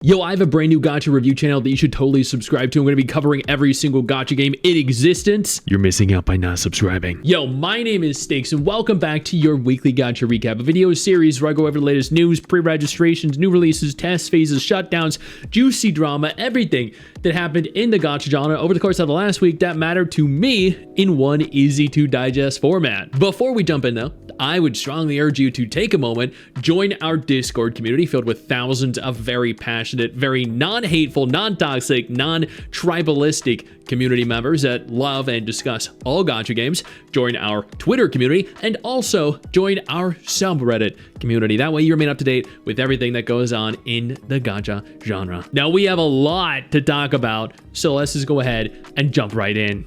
Yo, I have a brand new gacha review channel that you should totally subscribe to. I'm going to be covering every single gacha game in existence. You're missing out by not subscribing. Yo, my name is Stix, and welcome back to your weekly gacha recap, a video series where I go over the latest news, pre-registrations, new releases, test phases, shutdowns, juicy drama, everything that happened in the gacha genre over the course of the last week that mattered to me in one easy-to-digest format. Before we jump in, though, I would strongly urge you to take a moment, join our Discord community filled with thousands of very passionate, very non-hateful, non-toxic, non-tribalistic community members that love and discuss all gacha games. Join our Twitter community and also join our subreddit community. That way you remain up to date with everything that goes on in the gacha genre. Now we have a lot to talk about, so let's just go ahead and jump right in.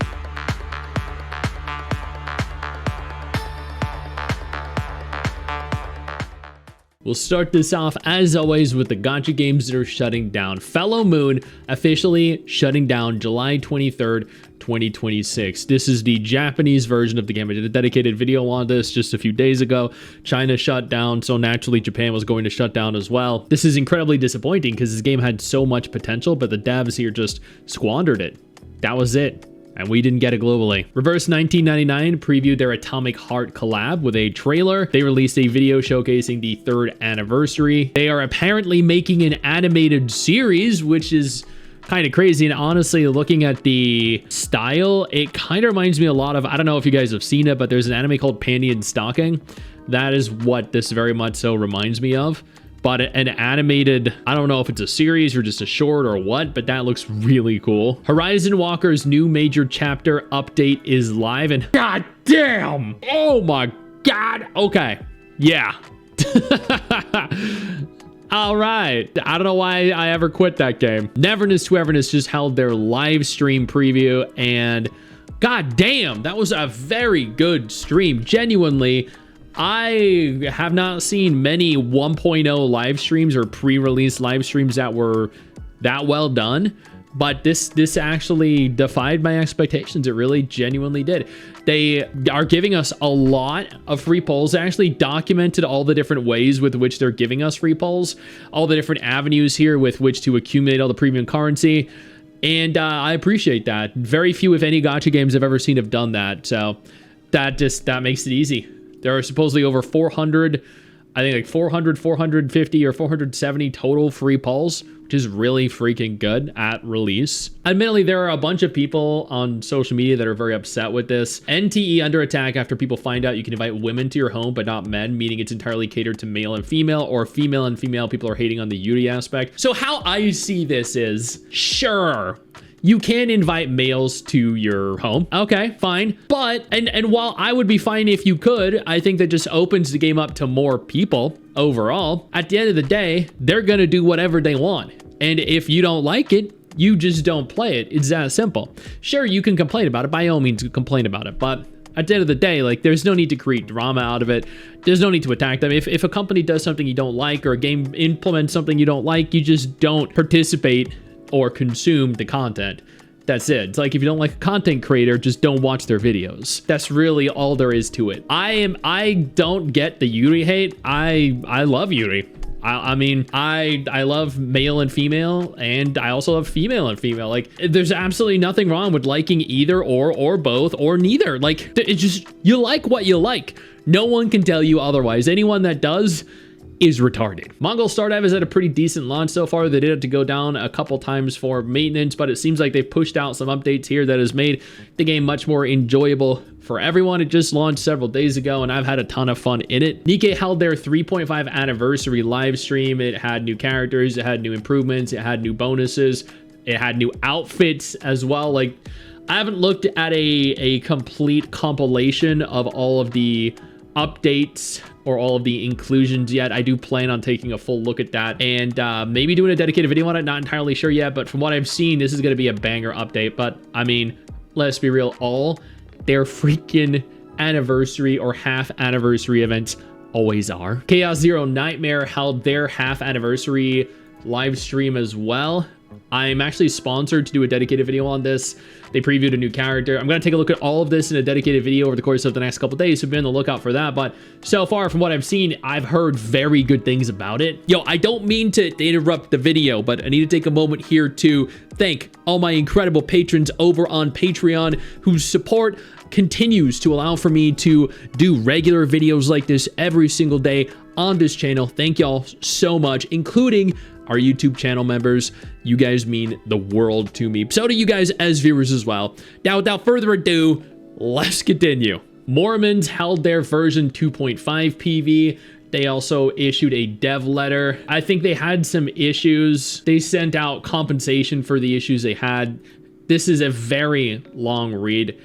We'll start this off, as always, with the gacha games that are shutting down. Fellow Moon officially shutting down July 23rd, 2026. This is the Japanese version of the game. I did a dedicated video on this just a few days ago. China shut down, so naturally Japan was going to shut down as well. This is incredibly disappointing because this game had so much potential, but the devs here just squandered it. That was it. And we didn't get it globally. Reverse 1999 previewed their Atomic Heart collab with a trailer. They released a video showcasing the 3rd anniversary. They are apparently making an animated series, which is kind of crazy. And honestly, looking at the style, it kind of reminds me a lot of, I don't know if you guys have seen it, but there's an anime called Panty and Stocking. That is what this very much so reminds me of. But an animated, I don't know if it's a series or just a short or what, but that looks really cool. Horizon Walker's new major chapter update is live, and god damn! Oh my god! Okay, yeah. All right, I don't know why I ever quit that game. Neverness to Everness just held their live stream preview, and god damn, that was a very good stream, genuinely. I have not seen many 1.0 live streams or pre-release live streams that were that well done, but this actually defied my expectations. It really genuinely did. They are giving us a lot of free polls. They actually documented all the different ways with which they're giving us free polls, all the different avenues here with which to accumulate all the premium currency. And I appreciate that. Very few, if any, gacha games I've ever seen have done that. So that makes it easy. There are supposedly over 400, I think like 400, 450 or 470 total free polls, which is really freaking good at release. Admittedly, there are a bunch of people on social media that are very upset with this. NTE under attack after people find out you can invite women to your home, but not men, meaning it's entirely catered to male and female, or female and female. People are hating on the Yuri aspect. So how I see this is, sure, you can invite males to your home. Okay, fine. But, and while I would be fine if you could, I think that just opens the game up to more people overall. At the end of the day, they're gonna do whatever they want. And if you don't like it, you just don't play it. It's that simple. Sure, you can complain about it. By all means, complain about it. But at the end of the day, like, there's no need to create drama out of it. There's no need to attack them. If a company does something you don't like, or a game implements something you don't like, you just don't participate or consume the content. That's it. It's like, if you don't like a content creator, just don't watch their videos. That's really all there is to it. I don't get the Yuri hate. I love Yuri. I mean, I love male and female, and I also love female and female. Like, there's absolutely nothing wrong with liking either or both or neither. Like, it's just, you like what you like. No one can tell you otherwise. Anyone that does is retarded. Mongil Stardive has had a pretty decent launch so far. They did have to go down a couple times for maintenance, but it seems like they've pushed out some updates here that has made the game much more enjoyable for everyone. It just launched several days ago, and I've had a ton of fun in it. Nikke held their 3.5 anniversary live stream. It had new characters, it had new improvements, it had new bonuses, it had new outfits as well. Like, I haven't looked at a complete compilation of all of the updates or all of the inclusions yet. I do plan on taking a full look at that and maybe doing a dedicated video on it. Not entirely sure yet, but from what I've seen, this is going to be a banger update. But I mean, let's be real, all their freaking anniversary or half anniversary events always are. Chaos Zero Nightmare held their half anniversary live stream as well. I'm actually sponsored to do a dedicated video on this. They previewed a new character. I'm going to take a look at all of this in a dedicated video over the course of the next couple days, so be on the lookout for that. But so far, from what I've seen, I've heard very good things about it. Yo, I don't mean to interrupt the video, but I need to take a moment here to thank all my incredible patrons over on Patreon whose support continues to allow for me to do regular videos like this every single day on this channel. Thank y'all so much, including our YouTube channel members. You guys mean the world to me. So do you guys as viewers as well. Now, without further ado, let's continue. Morimens held their version 2.5 PV. They also issued a dev letter. I think they had some issues. They sent out compensation for the issues they had. This is a very long read,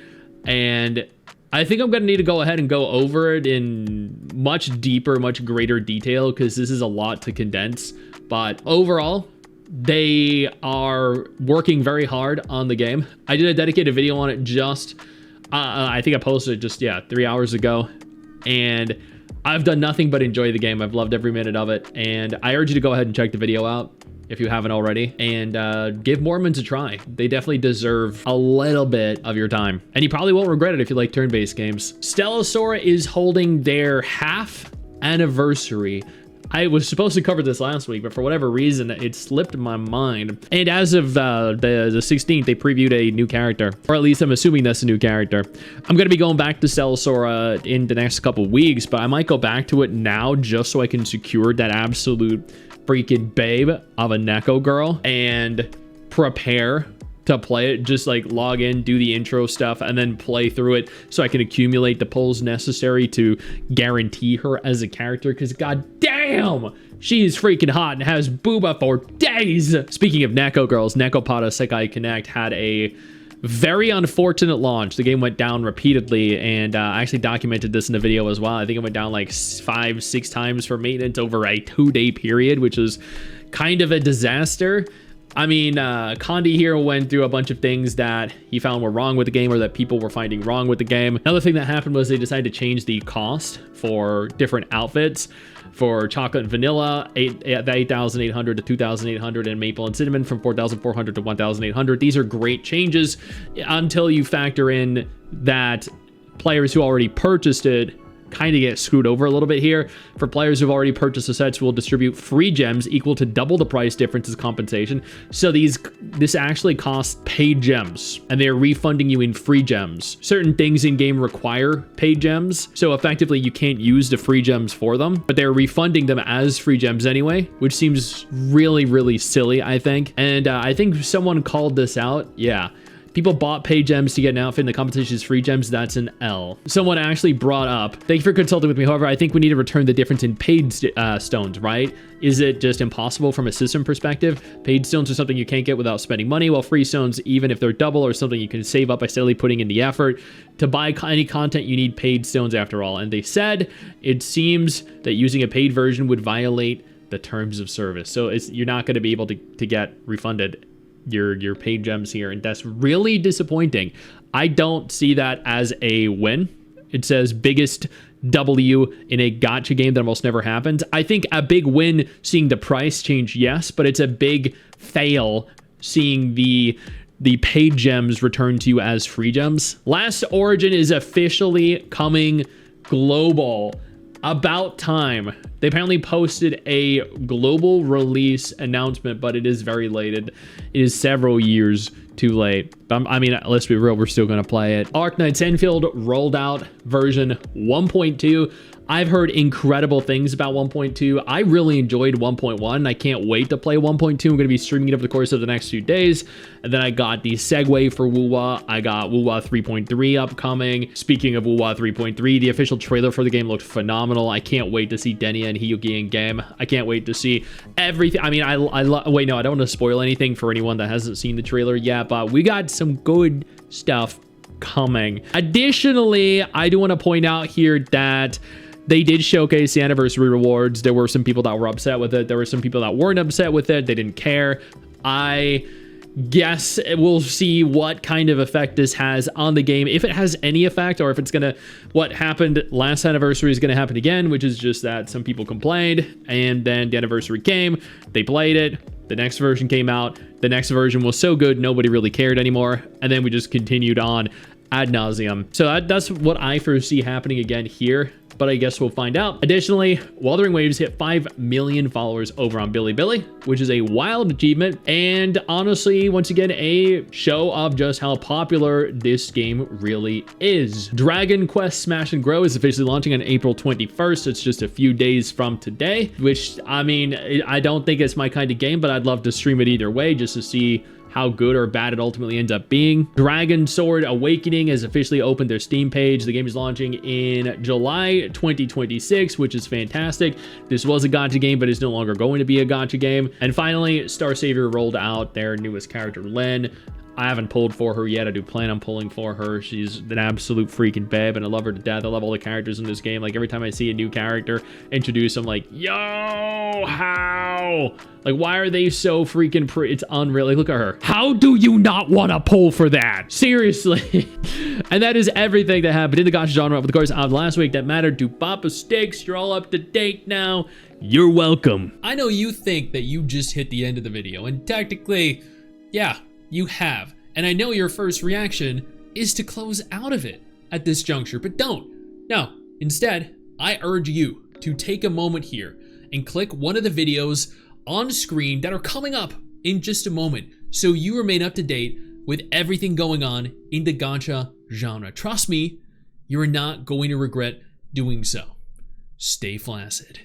and I think I'm going to need to go ahead and go over it in much deeper, much greater detail, because this is a lot to condense. But overall, they are working very hard on the game. I did a dedicated video on it just, I think I posted it just, 3 hours ago. And I've done nothing but enjoy the game. I've loved every minute of it. And I urge you to go ahead and check the video out if you haven't already, and give Morimens a try. They definitely deserve a little bit of your time, and you probably won't regret it if you like turn-based games. Stella Sora is holding their half anniversary. I was supposed to cover this last week, but for whatever reason, it slipped my mind. And as of the 16th, they previewed a new character, or at least I'm assuming that's a new character. I'm going to be going back to Stella Sora in the next couple weeks, but I might go back to it now just so I can secure that absolute freaking babe of a Nekko girl and prepare to play it. Just like log in, do the intro stuff, and then play through it so I can accumulate the pulls necessary to guarantee her as a character, because god damn, she is freaking hot and has booba for days. Speaking of Nekko girls, Nekopara Sekai Connect had a very unfortunate launch. The game went down repeatedly, and I actually documented this in the video as well. I think it went down like 5-6 times for maintenance over a 2-day period, which was kind of a disaster. I mean, Condi here went through a bunch of things that he found were wrong with the game, or that people were finding wrong with the game. Another thing that happened was they decided to change the cost for different outfits. For chocolate and vanilla, the 8,800 to 2,800, and maple and cinnamon from 4,400 to 1,800. These are great changes until you factor in that players who already purchased it kind of get screwed over a little bit here. For players who've already purchased the sets, we'll distribute free gems equal to double the price difference as compensation. So this actually costs paid gems, and they're refunding you in free gems. Certain things in game require paid gems, so effectively you can't use the free gems for them, but they're refunding them as free gems anyway, which seems really, really silly, I think. And I think someone called this out. Yeah. People bought paid gems to get an outfit, and the competition is free gems. That's an L. Someone actually brought up, thank you for consulting with me. However, I think we need to return the difference in paid stones, right? Is it just impossible from a system perspective? Paid stones are something you can't get without spending money, while free stones, even if they're double, are something you can save up by steadily putting in the effort. To buy any content, you need paid stones after all. And they said it seems that using a paid version would violate the terms of service. So you're not going to be able to get refunded your paid gems here, and that's really disappointing. I don't see that as a win. It says biggest W in a gacha game that almost never happens. I think a big win seeing the price change, yes, but it's a big fail seeing the paid gems returned to you as free gems. Last Origin is officially coming global. About time. They apparently posted a global release announcement, but it is very late. It is several years too late. I mean, let's be real, we're still going to play it. Arknights Endfield rolled out version 1.2. I've heard incredible things about 1.2. I really enjoyed 1.1. I can't wait to play 1.2. I'm going to be streaming it over the course of the next few days. And then I got the segue for WuWa. I got WuWa 3.3 upcoming. Speaking of WuWa 3.3, the official trailer for the game looked phenomenal. I can't wait to see Denia and Hyugi in game. I can't wait to see everything. I mean, wait, no, I don't want to spoil anything for anyone that hasn't seen the trailer yet, but we got some good stuff coming. Additionally, I do want to point out here that they did showcase the anniversary rewards. There were some people that were upset with it. There were some people that weren't upset with it. They didn't care. I guess we'll see what kind of effect this has on the game. If it has any effect, or if it's gonna, what happened last anniversary is gonna happen again, which is just that some people complained, and then the anniversary came, they played it, The next version came out. The next version was so good, nobody really cared anymore. And then we just continued on ad nauseum. So that's what I foresee happening again here, but I guess we'll find out. Additionally, Wuthering Waves hit 5 million followers over on Bilibili, which is a wild achievement. And honestly, once again, a show of just how popular this game really is. Dragon Quest Smash and Grow is officially launching on April 21st. It's just a few days from today, which, I mean, I don't think it's my kind of game, but I'd love to stream it either way just to see how good or bad it ultimately ends up being. Dragon Sword Awakening has officially opened their Steam page. The game is launching in July 2026, which is fantastic. This was a gacha game, but it's no longer going to be a gacha game. And finally, Star Savior rolled out their newest character, Len. I haven't pulled for her yet. I do plan on pulling for her. She's an absolute freaking babe, and I love her to death. I love all the characters in this game. Like, every time I see a new character introduced, I'm like, yo, how? Like, why are they so freaking pretty? It's unreal. Like, look at her. How do you not want to pull for that? Seriously. And that is everything that happened in the gacha genre over the course of last week that mattered to Papa Stix. You're all up to date now. You're welcome. I know you think that you just hit the end of the video, and technically, yeah, you have. And I know your first reaction is to close out of it at this juncture, but don't. No, instead, I urge you to take a moment here and click one of the videos on screen that are coming up in just a moment so you remain up to date with everything going on in the gacha genre. Trust me, you're not going to regret doing so. Stay flaccid.